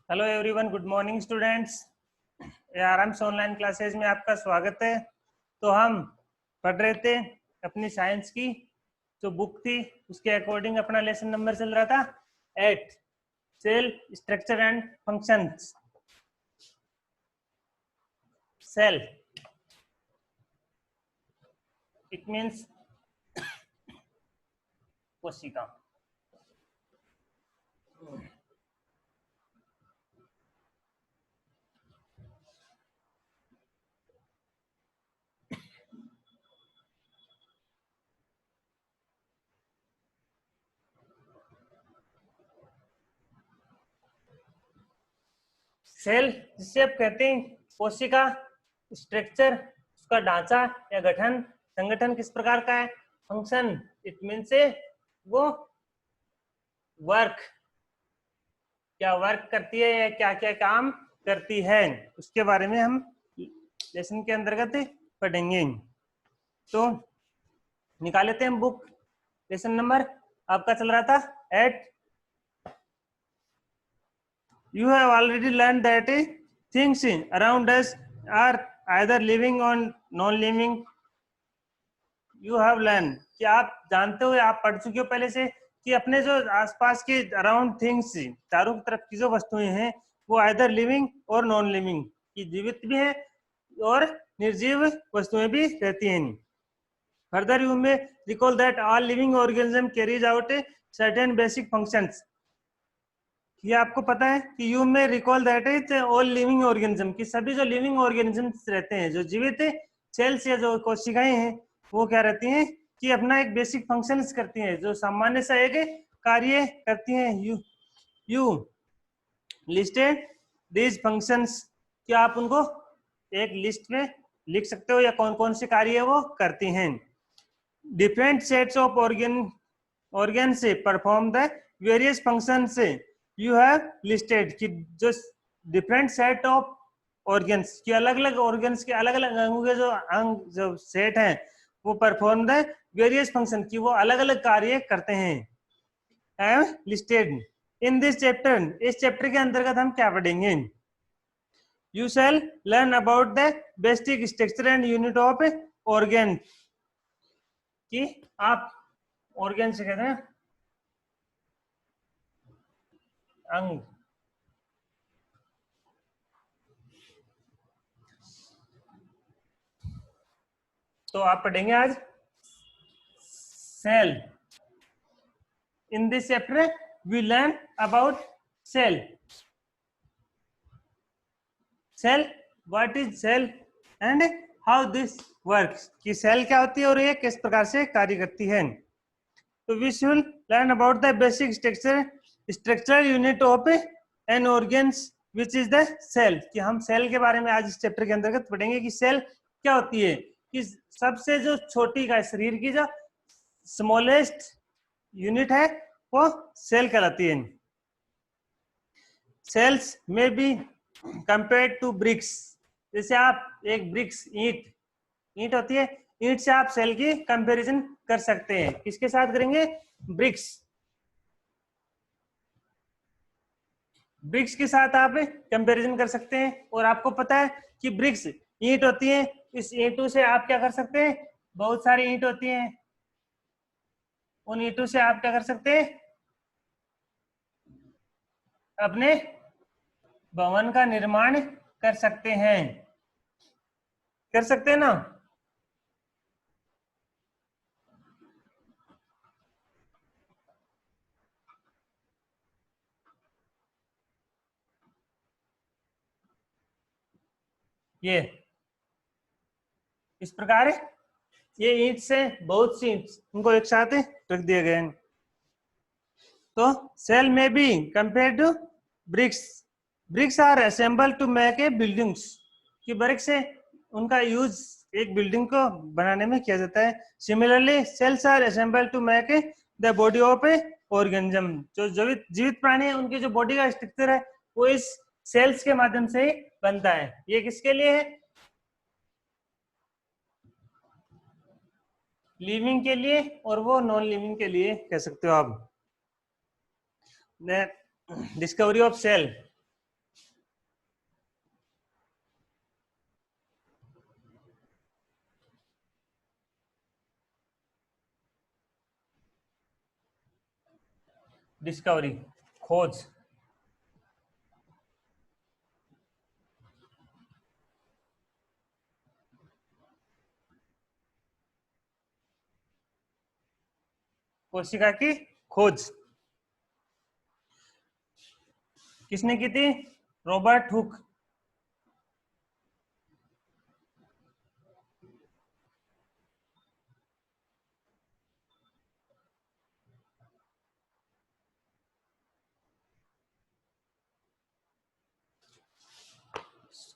Hello everyone, good morning students. आराम्स online classes में आपका स्वागत है। तो हम पढ़ रहे थे अपनी साइंस की जो बुक थी, उसके अकॉर्डिंग अपना लेसन नंबर चल रहा था 8, cell structure and functions. Cell it means कोशिका। सेल जिसे आप कहते हैं कोशिका, स्ट्रक्चर उसका ढांचा या गठन, संगठन किस प्रकार का है, फंक्शन इट मीन्स वो वर्क, क्या वर्क करती है या क्या क्या काम करती है, उसके बारे में हम लेसन के अंतर्गत पढ़ेंगे। तो निकाल लेते हैं हम बुक। लेसन नंबर आपका चल रहा था 8। You have already learned that things around us are either living or non-living. You have learned कि आप जानते हो, आप पढ़ चुके हो पहले से कि अपने जो आसपास के अराउंड थिंग्स, चारों तरफ की जो वस्तुएं हैं वो आइदर लिविंग और नॉन लिविंग, की जीवित भी है और निर्जीव वस्तुएं भी रहती हैं। फर्दर यू में recall that all living organism carries out certain basic functions. ये आपको पता है कि यू में recall that is all living organism, की सभी जो लिविंग ऑर्गेनिजम्स रहते हैं, जो जीवित सेल्स या जो कोशिकाएं हैं, वो क्या रहती हैं कि अपना एक बेसिक फंक्शंस करती हैं, जो सामान्य सा एक कार्य करती हैं। यू लिस्टेड दीज फंक्शंस, क्या आप उनको एक लिस्ट में लिख सकते हो या कौन कौन से कार्य वो करती हैं। डिफरेंट सेट्स ऑफ ऑर्गन से perform the various functions you have listed, कि जो डिफरेंट सेट ऑफ ऑर्गन्स की अलग अलग ऑर्गन्स के अलग अलग अंगों के जो अंग जो सेट हैं वो परफॉर्म द वेरियस फंक्शन, की वो अलग अलग कार्य करते हैं। लिस्टेड इन दिस चैप्टर, इस चैप्टर के अंतर्गत हम क्या पढ़ेंगे। You shall learn about the basic structure and unit of organ, कि आप ऑर्गन से कहते हैं अंग। तो आप पढ़ेंगे आज cell. In this chapter we learn about cell. Cell, what is cell and how this works, कि सेल क्या होती है और ये किस प्रकार से कार्य करती है। तो we should learn about the basic structure unit of an organs which is the cell, कि हम सेल के बारे में आज इस चैप्टर के अंतर्गत पढ़ेंगे कि सेल क्या होती है, कि सबसे जो छोटी का शरीर की जो स्मॉलेस्ट यूनिट है वो सेल कहलाती है। सेल्स में बी कंपेयर्ड टू ब्रिक्स, जैसे आप एक ब्रिक्स ईंट होती है, ईंट से आप सेल की कंपैरिजन कर सकते हैं। किसके साथ करेंगे, ब्रिक्स। ब्रिक्स के साथ आप कंपैरिजन कर सकते हैं। और आपको पता है कि ब्रिक्स ईंट होती है, इस ईंटों से आप क्या कर सकते हैं, बहुत सारी ईंट होती हैं, उन ईंटों से आप क्या कर सकते हैं, अपने भवन का निर्माण कर सकते हैं। कर सकते हैं ना। ये इस प्रकार ये ईंट से बहुत सी ईंट उनको एक साथ रख दिए गए हैं। तो सेल में be compare to bricks, bricks are assemble to make a buildings, कि ब्रिक्स से उनका यूज एक बिल्डिंग को बनाने में किया जाता है। Similarly cells are assemble to make the body of a organism, जो जीवित प्राणी है उनकी जो बॉडी का स्ट्रक्चर है वो इस सेल्स के माध्यम से ही बनता है। ये किसके लिए है, लिविंग के लिए, और वो नॉन लिविंग के लिए कह सकते हो आप। डिस्कवरी ऑफ सेल, डिस्कवरी, खोज। कोशिका की खोज किसने की थी? Robert Hooke.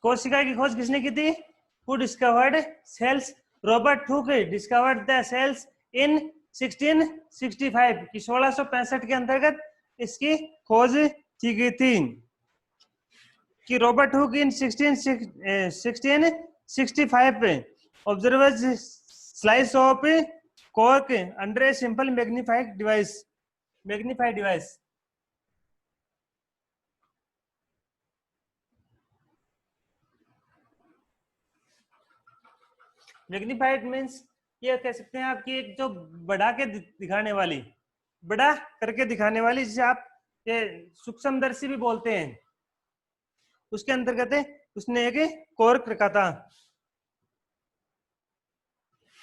कोशिका की खोज किसने की थी? Who discovered cells? Robert Hooke discovered the cells in 1665 की 1665 के अंतर्गत इसकी खोज की गई थी। कि Robert Hooke in 1665 observers slice of cork under a simple magnified device. Magnified device magnified means ये कह सकते हैं आपकी एक जो बढ़ा के दिखाने वाली, बड़ा करके दिखाने वाली, जिसे आप ये सूक्ष्मदर्शी भी बोलते हैं, उसके अंतर्गत है। उसने एक कॉर्क रखा था,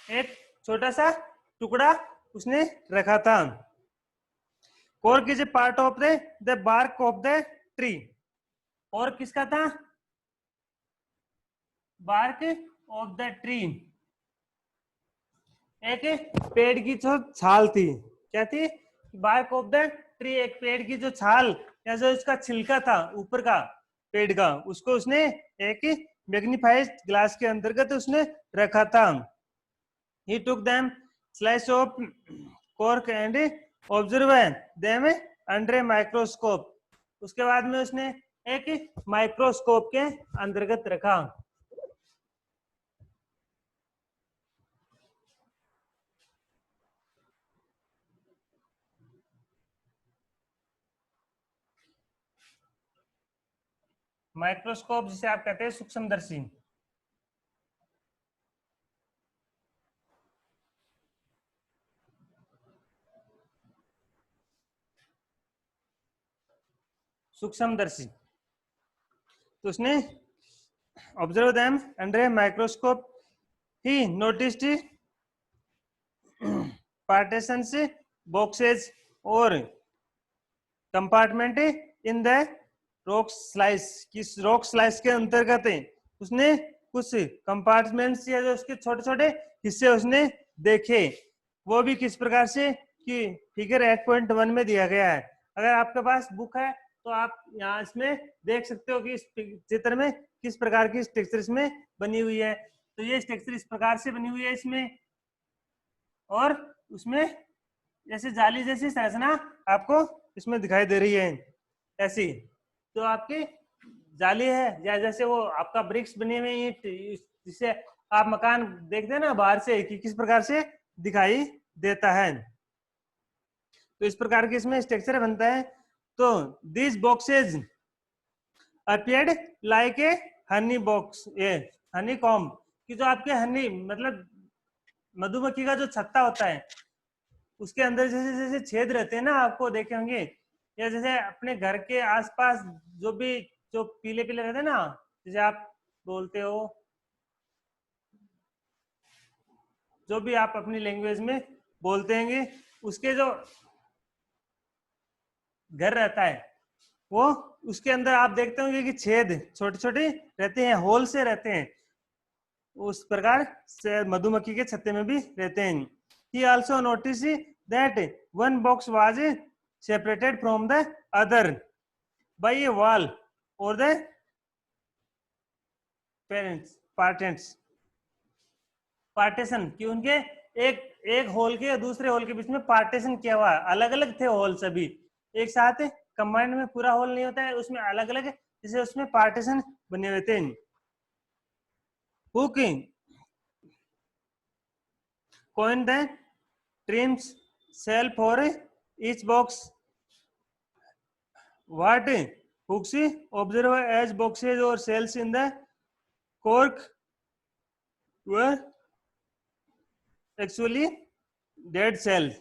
एक छोटा सा टुकड़ा उसने रखा था। Cork is a part of the bark of the tree. और किसका था? बार्क ऑफ द ट्री, एक पेड़ की जो छाल थी। क्या थी? बार्क ऑफ द ट्री, एक पेड़ की जो छाल या जो इसका छिलका था ऊपर का पेड़ का, उसको उसने एक मैग्नीफाइड ग्लास के अंतर्गत उसने रखा था। He took them slice of cork and observed them under a microscope. उसके बाद में उसने एक माइक्रोस्कोप के अंतर्गत रखा। माइक्रोस्कोप जिसे आप कहते हैं सूक्ष्मदर्शी। सूक्ष्मदर्शी तो उसने observe them under a microscope. He noticed partitions, boxes और compartment in the rock slice. किस रॉक स्लाइस के अंतर्गत उसने कुछ कंपार्टमेंट्स या जो उसके छोटे छोटे हिस्से उसने देखे। वो भी किस प्रकार से कि फिगर 8.1 में दिया गया है। अगर आपके पास बुक है तो आप यहाँ इसमें देख सकते हो कि इस चित्र में किस प्रकार की स्ट्रक्चर इसमें बनी हुई है। तो ये स्ट्रक्चर इस प्रकार से बनी हुई है इसमें, और उसमें जैसे जाली जैसी संरचना आपको इसमें दिखाई दे रही है ऐसी। तो आपकी जाली है, या जैसे वो आपका ब्रिक्स बने हुए ईंट, जिससे आप मकान देखते हैं ना बाहर से कि किस प्रकार से दिखाई देता है। तो इस प्रकार के इसमें स्ट्रक्चर बनता है। तो this boxes appeared like a Honey box, ये हनी कॉम की जो आपके हनी मतलब मधुमक्खी का जो छत्ता होता है, उसके अंदर जैसे जैसे छेद रहते हैं ना, आपको देखे होंगे, या जैसे अपने घर के आसपास जो भी जो पीले पीले रहते हैं ना, जैसे आप बोलते हो, जो भी आप अपनी लैंग्वेज में बोलते हैं, उसके जो घर रहता है वो उसके अंदर आप देखते होंगे कि छेद छोटे छोटे रहते हैं, होल से रहते हैं। उस प्रकार से मधुमक्खी के छत्ते में भी रहते हैं। He also noticed that one box was separated from the other by a wall or the partition कि उनके एक एक होल के दूसरे होल के बीच में पार्टीशन किया हुआ है। अलग अलग थे होल, सभी एक साथ कंबाइंड में पूरा होल नहीं होता है, उसमें अलग अलग जैसे उसमें पार्टीशन बने हुए थे। Hook coined the trims cell for each box. What hooks observe as boxes or cells in the cork were actually dead cells.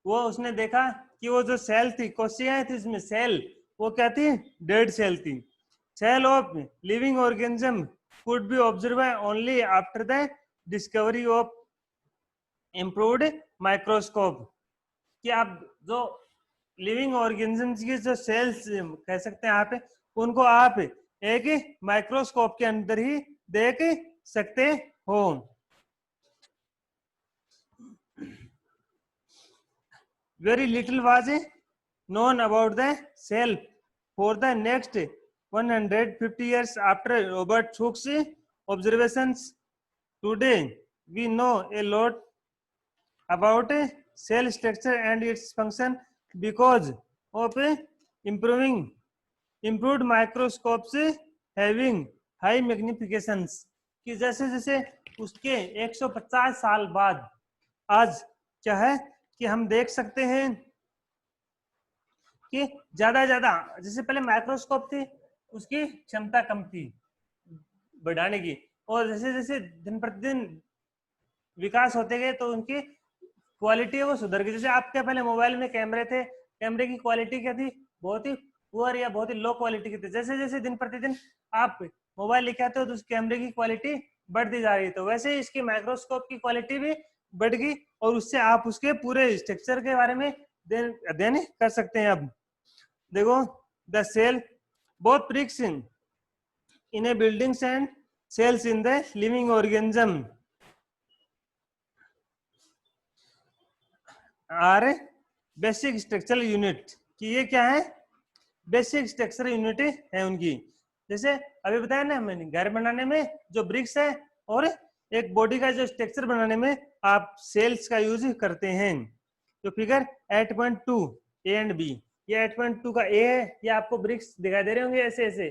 वो उसने देखा कि वो जो सेल थी, कोशिकाएं थी इसमें सेल, वो क्या थी, डेड सेल थी. Cell of living organism could be observed only after the discovery of improved microscope. कि आप जो लिविंग ऑर्गेनिजम्स की जो सेल्स कह सकते हैं आप, उनको आप एक माइक्रोस्कोप के अंदर ही देख सकते हो. Very little was known about the cell for the next 150 years after Robert Hooke's observations. Today, we know a lot about cell structure and its function because of improved microscopes having high magnifications. कि जैसे जैसे उसके 150 साल बाद आज क्या है कि हम देख सकते हैं कि ज्यादा ज्यादा, जैसे पहले माइक्रोस्कोप थी उसकी क्षमता कम थी बढ़ाने की, और जैसे जैसे दिन प्रतिदिन विकास होते गए तो उनकी क्वालिटी है वो सुधर गई. जैसे आपके पहले मोबाइल में कैमरे थे, कैमरे की क्वालिटी क्या थी, बहुत ही पुअर या बहुत ही लो क्वालिटी की थी. जैसे जैसे दिन प्रतिदिन आप मोबाइल लेके आते हो तो उस कैमरे की क्वालिटी बढ़ती जा रही है, तो वैसे ही इसकी माइक्रोस्कोप की क्वालिटी भी बढ़ गई और उससे आप उसके पूरे स्ट्रक्चर के बारे में अध्ययन कर सकते हैं. अब देखो, the cell both bricks in a buildings and cells in the living organism are basic structural unit. कि ये क्या है, बेसिक स्ट्रक्चरल यूनिट है उनकी. जैसे अभी बताया ना मैंने, घर बनाने में जो ब्रिक्स है और एक बॉडी का जो स्ट्रक्चर बनाने में आप सेल्स का यूज करते हैं. तो फिगर 8.2 ए एंड बी, ये 8.2 का ए है, ये आपको ब्रिक्स दिखाई दे रहे होंगे ऐसे ऐसे,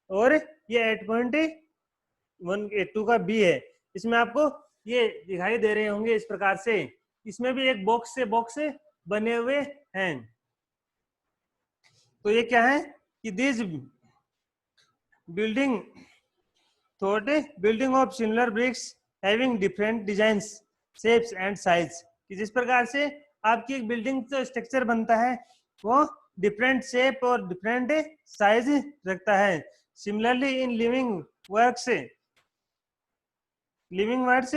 और ये 8.2 का बी है, इसमें आपको ये दिखाई दे रहे होंगे इस प्रकार से. इसमें भी एक बॉक्स से बॉक्स बने हुए हैं. तो ये क्या है कि this building thought building of similar bricks having different designs, shapes and size. कि जिस प्रकार से आपकी एक बिल्डिंग जो स्ट्रक्चर बनता है वो डिफरेंट शेप और डिफरेंट साइज रखता है. Similarly in living words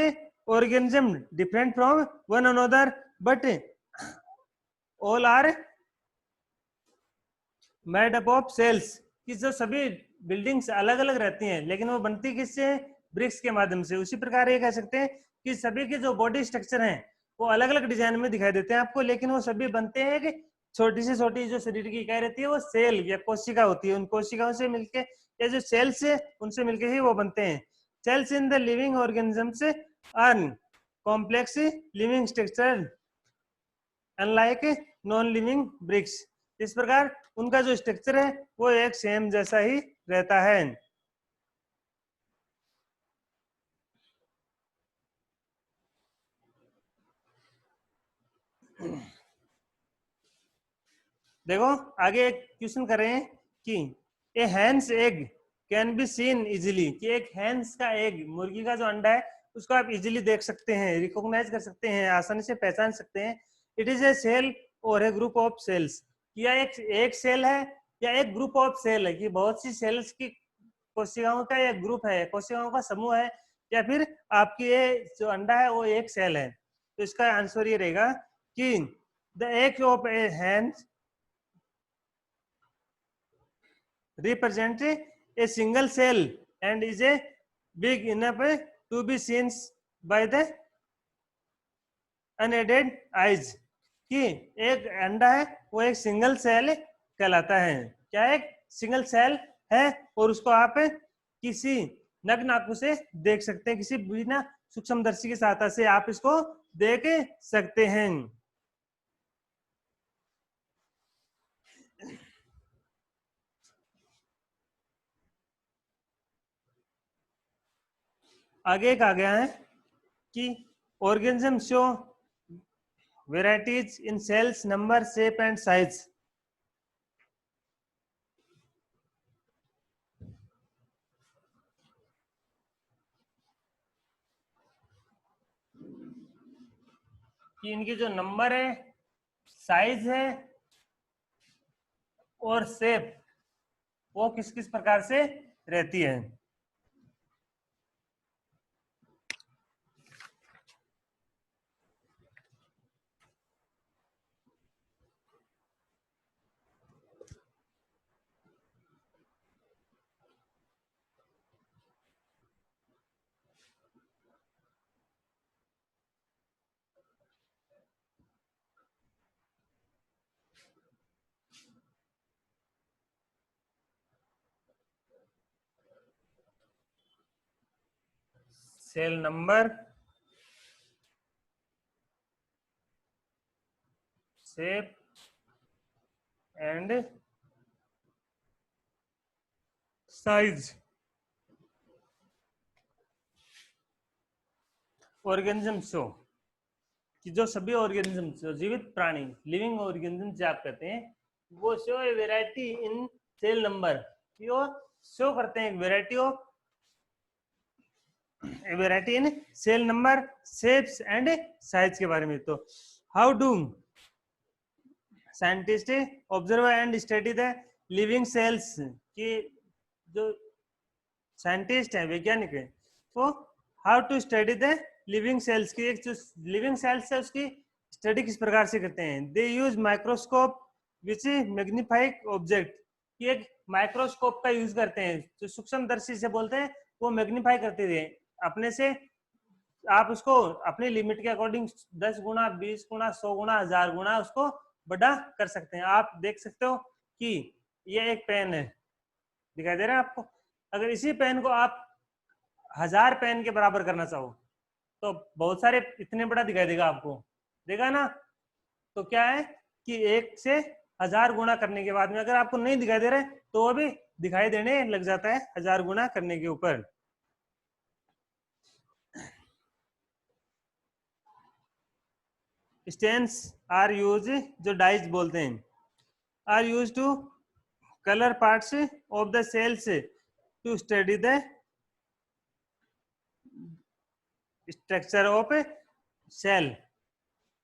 organism different from one another but all are made up of cells. कि जो सभी बिल्डिंग्स अलग अलग रहती हैं लेकिन वो बनती किससे, ब्रिक्स के माध्यम से. उसी प्रकार ये कह सकते हैं कि सभी के जो बॉडी स्ट्रक्चर हैं वो अलग अलग डिजाइन में दिखाई देते हैं आपको, लेकिन वो सभी बनते हैं कि छोटी से छोटी जो शरीर की इकाई रहती है वो सेल या कोशिका होती है. उन कोशिकाओं से मिलके या जो सेल्स है उनसे मिलके ही वो बनते हैं. Cells in the living organisms are complex living structure unlike non living bricks. इस प्रकार उनका जो स्ट्रक्चर है वो एक सेम जैसा ही रहता है. देखो आगे एक क्वेश्चन कर रहे हैं कि a hen's egg can be seen easily. कि एक हैंस का एग, मुर्गी का जो अंडा है उसको आप इजिली देख सकते हैं, रिकॉग्नाइज कर सकते हैं, आसानी से पहचान सकते हैं. इट इज ए सेल और ए ग्रुप ऑफ सेल्स. या एक सेल है या एक ग्रुप ऑफ सेल है, कि बहुत सी सेल्स की कोशिकाओं का एक ग्रुप है, कोशिकाओं का समूह है, या फिर आपकी ये जो अंडा है वो एक सेल है. तो इसका आंसर ये रहेगा कि the egg of a hens represent a single cell and is a big enough to be seen by the unaided eyes. कि एक अंडा है वो एक सिंगल सेल कहलाता है. क्या एक सिंगल सेल है और उसको आप किसी नग्न आंखों से देख सकते हैं, किसी बिना सूक्ष्मदर्शी की सहायता से आप इसको देख सकते हैं. आगे एक आ गया है कि organism show varieties in cells number, shape and size. कि इनकी जो नंबर है, साइज है और शेप वो किस किस प्रकार से रहती है। Cell number, shape and size. Organism show कि जो सभी ऑर्गेनिज्म, जीवित प्राणी, लिविंग ऑर्गेनिज्म जो आप कहते हैं, वो show a variety in cell number, वो शो करते हैं एक variety in cell number, shapes and size के बारे में। तो how do scientist observe and study the living cells, कि जो साइंटिस्ट है, वैज्ञानिक है, वो how to study the living cells की, एक जो लिविंग सेल्स है उसकी स्टडी किस प्रकार से करते हैं। दे यूज माइक्रोस्कोप विच मैग्नीफाई ऑब्जेक्ट, कि एक माइक्रोस्कोप का यूज करते हैं, जो सूक्ष्मदर्शी से बोलते हैं, वो मैग्नीफाई करते थे अपने से। आप उसको अपनी लिमिट के अकॉर्डिंग 10 गुना, 20 गुना, 100 गुना, 1000 गुना उसको बड़ा कर सकते हैं। आप देख सकते हो कि ये एक पेन है, दिखाई दे रहा है आपको। अगर इसी पेन को आप 1000 पेन के बराबर करना चाहो तो बहुत सारे इतने बड़ा दिखाई देगा आपको, देगा ना। तो क्या है कि 1 से 1000 गुना करने के बाद में अगर आपको नहीं दिखाई दे रहा है तो वो भी दिखाई देने लग जाता है 1000 गुना करने के ऊपर। स्टेन्स आर यूज, जो डाइज बोलते हैं, are use to colour parts of the cells to study the structure of cell.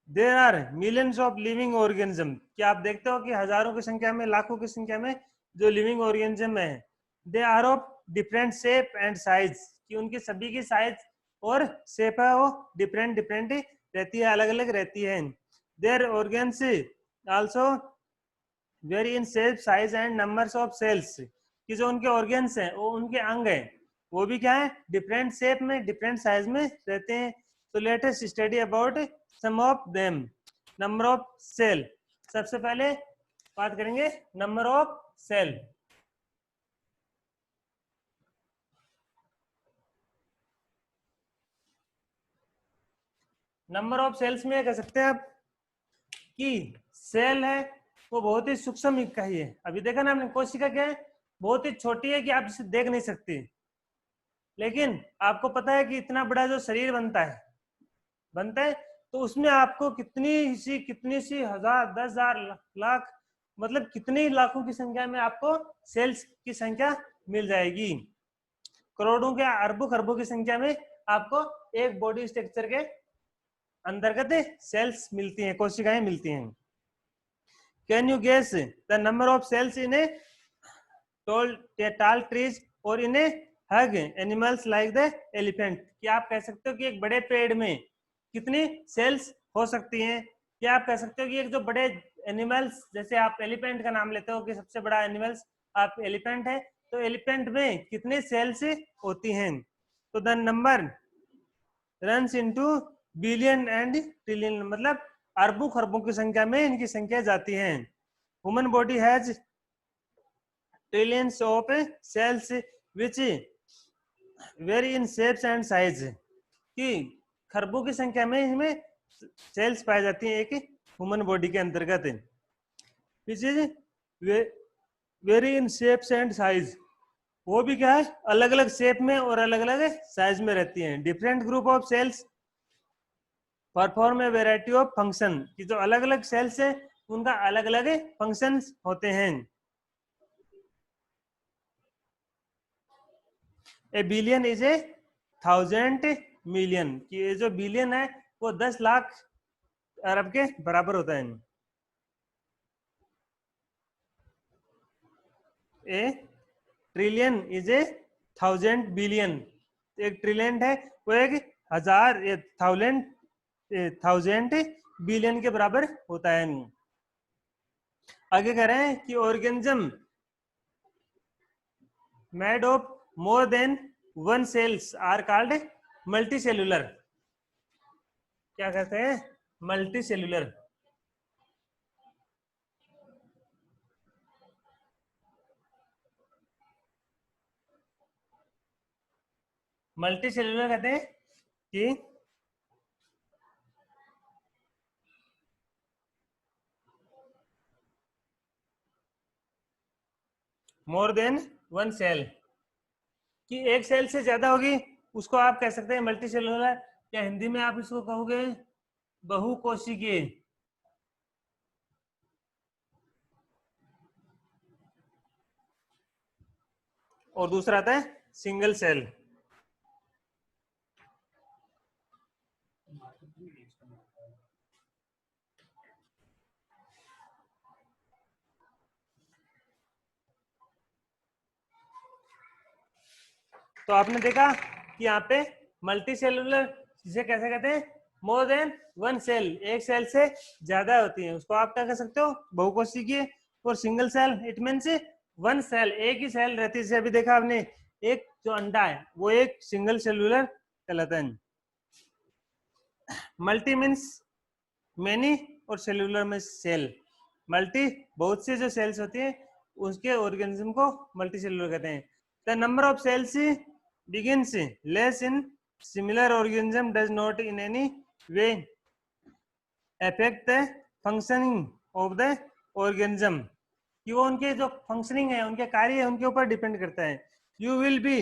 There are millions of living organism, क्या आप देखते हो कि हजारों की संख्या में, लाखों की संख्या में जो लिविंग ऑर्गेनिज्म है, they are of different shape and size, कि उनकी सभी की साइज और शेप है वो डिफरेंट डिफरेंट रहती है, अलग अलग रहती है। Their organs also vary in shape, size and numbers of cells, कि जो उनके ऑर्गन्स हैं, वो उनके अंग हैं, वो भी क्या है, डिफरेंट शेप में, डिफरेंट साइज में रहते हैं। तो latest study about some of them. Number of cell, सबसे पहले बात करेंगे number of cell. Number of cells में कह सकते हैं आप कि सेल है वो बहुत ही सूक्ष्म इकाई है। अभी देखा ना आपने, कोशिका क्या है, बहुत ही छोटी है कि आप इसे देख नहीं सकते, लेकिन आपको पता है कि इतना बड़ा जो शरीर बनता है, तो उसमें आपको कितनी सी हजार, 10,000, लाख, मतलब कितनी लाखों की संख्या में आपको सेल्स की संख्या मिल जाएगी। करोड़ों के, अरबों खरबों की संख्या में आपको एक बॉडी स्ट्रक्चर के अंतर्गत सेल्स मिलती हैं, कोशिकाएं मिलती हैं। Can you guess the number of cells in a tall trees और in a huge animals like the elephant, क्या आप कह सकते हो कि एक बड़े पेड़ में कितनी सेल्स हो सकती हैं? क्या आप कह सकते हो कि एक जो बड़े एनिमल्स, जैसे आप एलिफेंट का नाम लेते हो कि सबसे बड़ा एनिमल्स आप एलिफेंट है, तो एलिफेंट में कितने सेल्स होती हैं? तो the number runs into billion and trillion, मतलब अरबों खरबों की संख्या में इनकी संख्या जाती है। Human body has trillions of cells which vary in shapes and size, कि खरबों की संख्या में इसमें सेल्स पाई जाती हैं एक ह्यूमन बॉडी के अंतर्गत, which is vary in shapes and size, वो भी क्या है, अलग अलग शेप में और अलग अलग साइज में रहती हैं। Different group of cells perform a variety of function, कि जो अलग अलग सेल्स है उनका अलग अलग फंक्शंस होते हैं। ए बिलियन इज ए 1000 मिलियन, कि ये जो बिलियन है वो 10 लाख अरब के बराबर होता है। ए ट्रिलियन इज ए 1000 बिलियन। एक ट्रिलियन है वो एक हजार थाउजेंड बिलियन के बराबर होता है। आगे कह रहे हैं कि organism made of more than one cells are called multi cellular. क्या कहते हैं? Multi cellular. मल्टी सेल्यूलर कहते हैं कि मोर देन वन सेल, कि एक सेल से ज्यादा होगी उसको आप कह सकते हैं मल्टी सेल्यूलर, या हिंदी में आप इसको कहोगे बहुकोशिकीय। और दूसरा आता है सिंगल सेल। तो आपने देखा कि यहाँ पे मल्टी सेलुलर जिसे कैसे कहते हैं? मोर देन वन सेल, एक सेल से ज्यादा होती है उसको आप क्या कह सकते हो? बहुकोशिकीय। और single cell it means one cell, एक ही सेल रहती है। जैसे अभी देखा आपने एक जो अंडा है वो एक सिंगल सेलुलर कहलाता है। मल्टी मीन्स मेनी और सेलुलर में सेल। मल्टी बहुत से जो सेल्स होती है उसके ऑर्गेनिज्म को मल्टी सेलुलर कहते हैं। The number of cells begins less in similar organism does not in any way affect the functioning of the organism, कि वो उनके जो फंक्शनिंग है उनके कार्य है उनके ऊपर डिपेंड करता है। You will be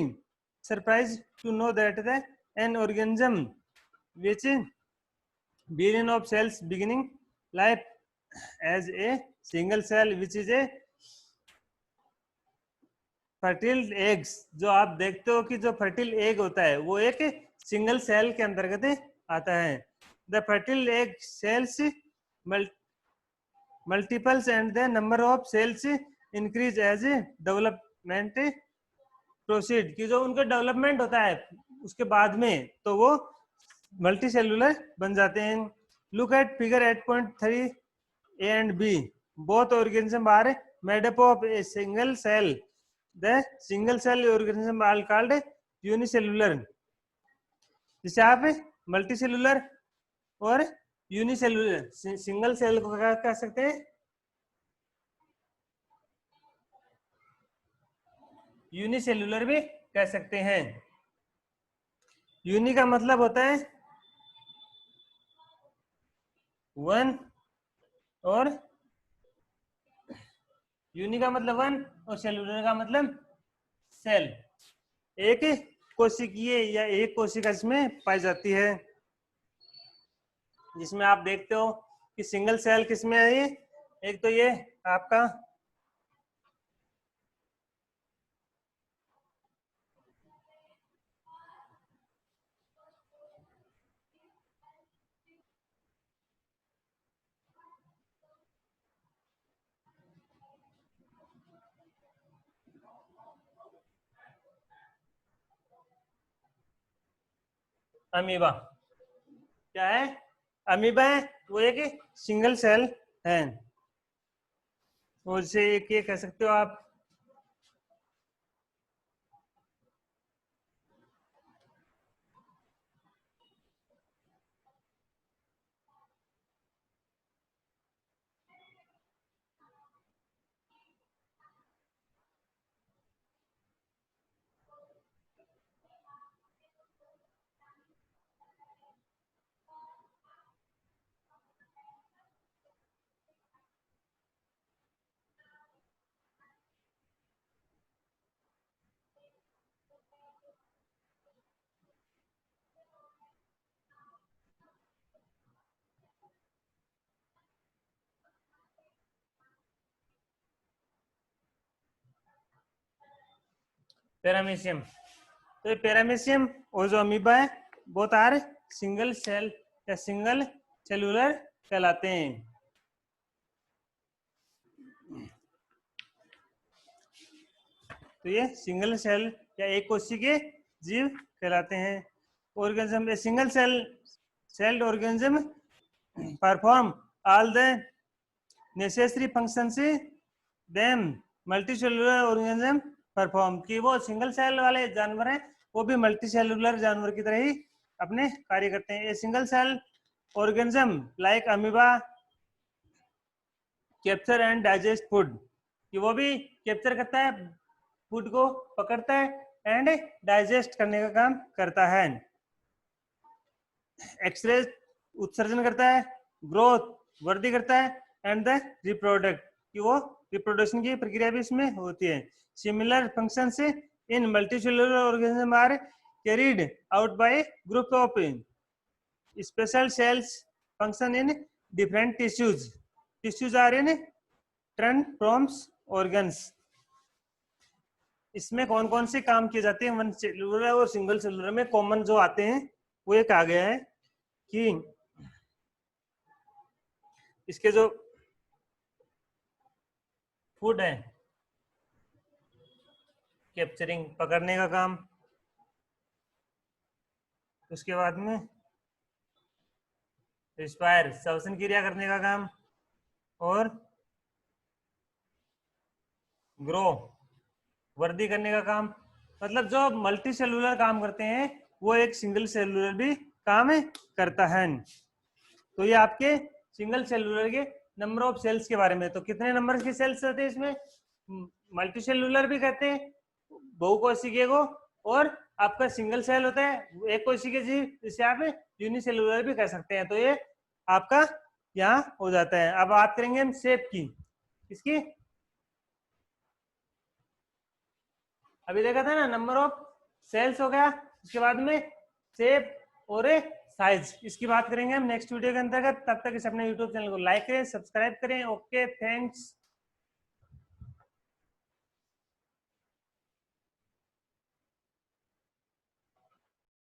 surprise to know that the an organism which billion of cells beginning life as a single cell which is a fertile eggs, जो आप देखते हो कि जो फर्टिल एग होता है वो एक सिंगल सेल के अंतर्गत आता है। The fertile egg cells multiples and the number of cells increase as development proceed, कि जो उनका डेवलपमेंट होता है उसके बाद में तो वो मल्टी सेलुलर बन जाते हैं। Look at figure 8.3 A and B, both organism are made up of a single cell. The single cell organism are called unicellular। जिसे आप मल्टीसेलुलर और यूनिसेलुलर, सिंगल सेल को क्या कह सकते हैं? यूनिसेलुलर भी कह सकते हैं। यूनि का मतलब होता है वन, और यूनि का मतलब वन और सेलुलर का मतलब सेल। एक कोशिकीय या एक कोशिका इसमें पाई जाती है, जिसमें आप देखते हो कि सिंगल सेल किसमें है? ये एक तो ये आपका अमीबा। क्या है? अमीबा है वो एक सिंगल सेल है, और इसे एक ये कह सकते हो आप पैरामीशियम। तो ये पैरामीशियम और जो अमीबा है बोथ आर सिंगल सेल या सिंगल सेलुलर कहलाते हैं। तो ये सिंगल सेल या एक कोशिकी के जीव कहलाते हैं। Organism, a single celled organism perform all the necessary functions them multicellular organism perform, कि वो सिंगल सेल वाले जानवर हैं, वो भी मल्टी सेलुलर जानवर की तरह ही अपने कार्य करते हैं। A single cell organism like amoeba capture and digest food, कि वो भी कैप्चर करता है, फूड को पकड़ता है एंड डाइजेस्ट करने का काम करता है। एक्सरे उत्सर्जन करता है, ग्रोथ वृद्धि करता है एंड द रिप्रोडक्ट, कि वो रिप्रोडक्शन की प्रक्रिया भी इसमें होती है। Similar functions in multicellular organism are carried out by group of special cells function in different tissues are in transforms organs. इसमें कौन कौन से काम किए जाते हैं वन सेलुलर और सिंगल सेलुलर में, कॉमन जो आते हैं वो एक आ गया है कि इसके जो फूड है, कैप्चरिंग पकड़ने का काम, उसके बाद में रिस्पायर श्वसन क्रिया करने का काम, और ग्रो वृद्धि करने का काम। मतलब जो मल्टी सेलुलर काम करते हैं वो एक सिंगल सेलुलर भी काम करता है। तो ये आपके सिंगल सेलुलर के नंबर ऑफ सेल्स के बारे में। तो कितने नंबर के सेल्स होते हैं इसमें, मल्टी सेलुलर भी कहते हैं बहुकोशिकीय को, और आपका सिंगल सेल होता है एक कोशिकीय जीव, जिसे आप यूनिसेलुलर भी कह सकते हैं। तो ये आपका यहाँ हो जाता है। अब बात करेंगे हम शेप की, इसकी अभी देखा था ना, नंबर ऑफ सेल्स हो गया, उसके बाद में शेप और साइज, इसकी बात करेंगे हम नेक्स्ट वीडियो के अंतर्गत। तब तक इस अपने यूट्यूब चैनल को लाइक करें, सब्सक्राइब करें। Okay, thanks.